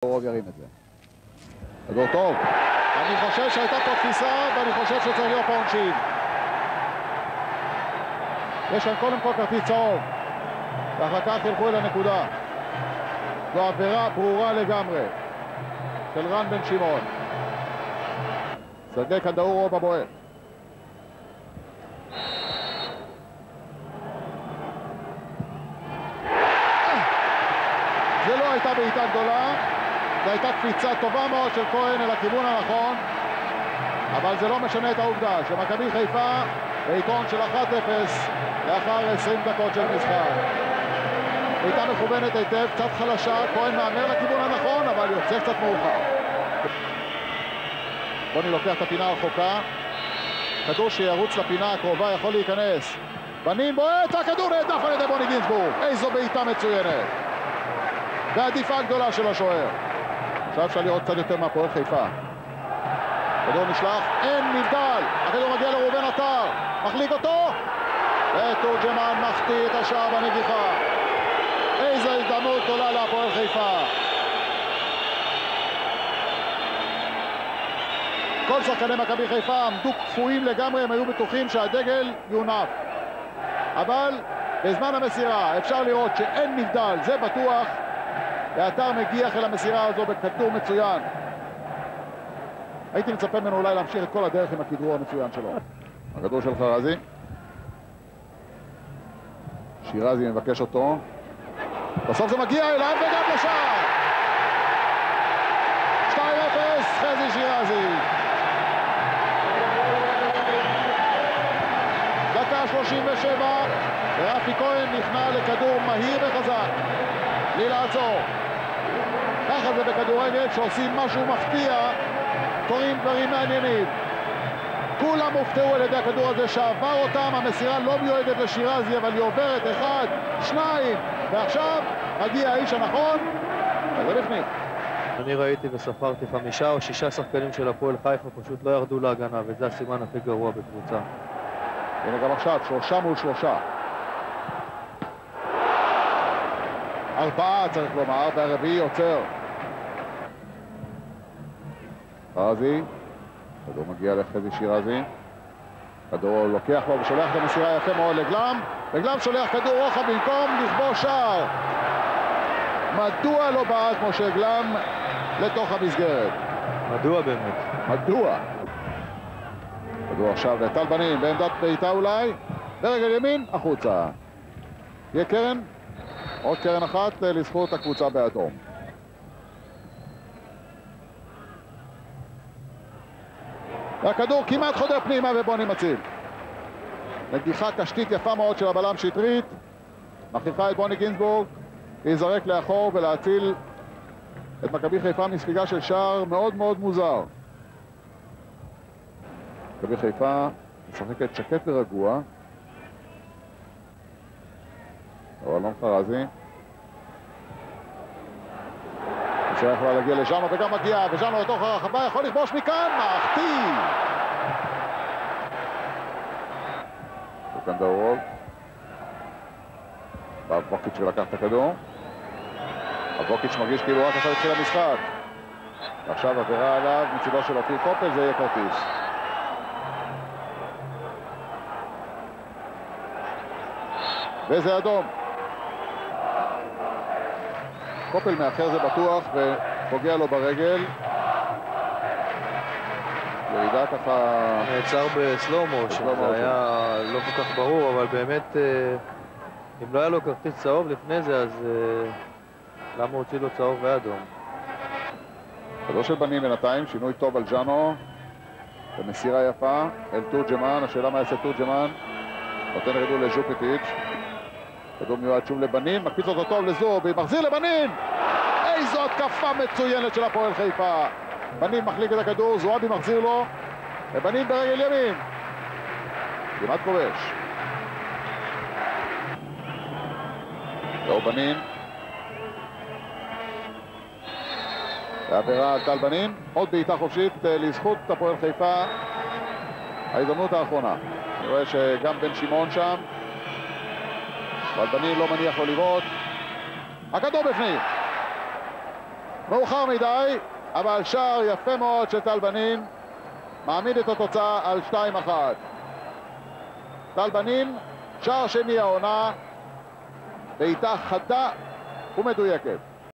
רוב ירים את זה. כדור טוב. אני חושב שהייתה פה תפיסה, ואני חושב שצריך להיות פה עונשין. יש כאן קודם כל כרטיס צהוב, ואחר כך ילכו אל הנקודה. זו עבירה ברורה לגמרי של רן בן שמעון. שדה כדור רוב הבועט. זה לא הייתה בעיטה גדולה, זו הייתה קפיצה טובה מאוד של כהן אל הכיוון הנכון, אבל זה לא משנה את העובדה שמכבי חיפה ביתרון של 1-0 לאחר 20 דקות של משחק. בעיטה מכוונת היטב, קצת חלשה, כהן מאמר לכיוון הנכון, אבל יוצא קצת מאוחר. בוני לוקח את הפינה הרחוקה, כדור שירוץ לפינה הקרובה יכול להיכנס. בנין בועט, הכדור נהדף על ידי בוני גינזבורג. איזו בעיטה מצוינת ועדיפה גדולה של השוער. עכשיו אפשר לראות קצת יותר מהפועל חיפה. כדור נשלח, אין נבדל, הכדור מגיע לראובן עטר, מחליק אותו, ותורג'מן מחטיא את השער בנגיחה. איזו הזדמנות גדולה להפועל חיפה. כל שחקני מכבי חיפה עמדו קפואים לגמרי, הם היו בטוחים שהדגל יונף. אבל בזמן המסירה אפשר לראות שאין נבדל, זה בטוח. ועטר מגיח אל המסירה הזו בכדור מצוין. הייתי מצפה ממנו אולי להמשיך את כל הדרך עם הכדרור המצוין שלו. הכדור של חרזי. שירזי מבקש אותו. בסוף זה מגיע אליו וגם לשער. 2-0, חזי שירזי. דקה 37, ורפי כהן נכנע לכדור מהיר וחזק. בלי לעצור. ככה זה בכדורגל, שעושים משהו מפתיע, קוראים דברים מעניינים. כולם הופתעו על ידי הכדור הזה שעבר אותם, המסירה לא מיועדת לשירזי, אבל היא עוברת 1, 2, ועכשיו מגיע האיש הנכון, וזה בפנים. אני ראיתי וספרתי 5 או 6 שחקנים של הפועל חיפה פשוט לא ירדו להגנה, וזה הסימן הכי גרוע בקבוצה. הנה גם עכשיו, 3 מול 3. 4 צריך לומר, והרביעי יוצר. חרזי, כדור מגיע לחזי שירזי. כדור לוקח לו ושולח את המסירה יפה מאוד לגלם, וגלם שולח כדור רוחב במקום לכבוש שער. מדוע לא בעט משה גלם לתוך המסגרת? מדוע באמת? מדוע? כדור עכשיו לטל בנין בעמדת בעיטה אולי, ברגל ימין החוצה. יהיה קרן, עוד קרן אחת לזכות הקבוצה באדום. והכדור כמעט חודר פנימה ובוני מציל. נגיחה קשתית יפה מאוד של הבלם שטרית, מכריחה את בוני גינזבורג להיזרק לאחור ולהציל את מכבי חיפה מספיגה של שער מאוד מאוד מוזר. מכבי חיפה משחקת שקט ורגוע. אלון חרזי. השאלה יכולה להגיע לז'אנו וגם מגיע, וז'אנו לתוך הרחבה יכול לכבוש מכאן, מחטיא! וכאן דאורוב. והבוקיץ' ולקח את הכדור. הבוקיץ' מרגיש כאילו רק עכשיו התחיל המשחק. ועכשיו עבירה עליו מצידו של אופיר קופל, זה יהיה כרטיס. וזה אדום. קופל מאחר זה בטוח ופוגע לו ברגל. ירידה ככה... נעצר בסלומו, שזה היה לא כל כך ברור, אבל באמת אם לא היה לו כרטיס צהוב לפני זה, אז למה הוציא לו צהוב ואדום? כדור של בנים בינתיים, שינוי טוב על ז'אנו. במסירה יפה אל תורג'מן, השאלה מה יעשה תורג'מן. נותן רידור לז'ופיטיץ'. כדור מיועד שוב לבנין, מקפיץ אותו טוב לזובי, מחזיר לבנין! איזו התקפה מצוינת של הפועל חיפה. בנין מחליק את הכדור, זועבי מחזיר לו, ובנין ברגל ימין. כמעט כובש. זהו בנין. ועבירה על טל בנין, עוד בעיטה חופשית לזכות הפועל חיפה. ההזדמנות האחרונה. אני רואה שגם בן שמעון שם. אבל בנין לא מניח לו לראות. הכדור בפנים. מאוחר מדי, אבל שער יפה מאוד של טל בנין, מעמיד את התוצאה על 2-1. טל בנין, שער שני העונה, בעיטה חדה ומדויקת.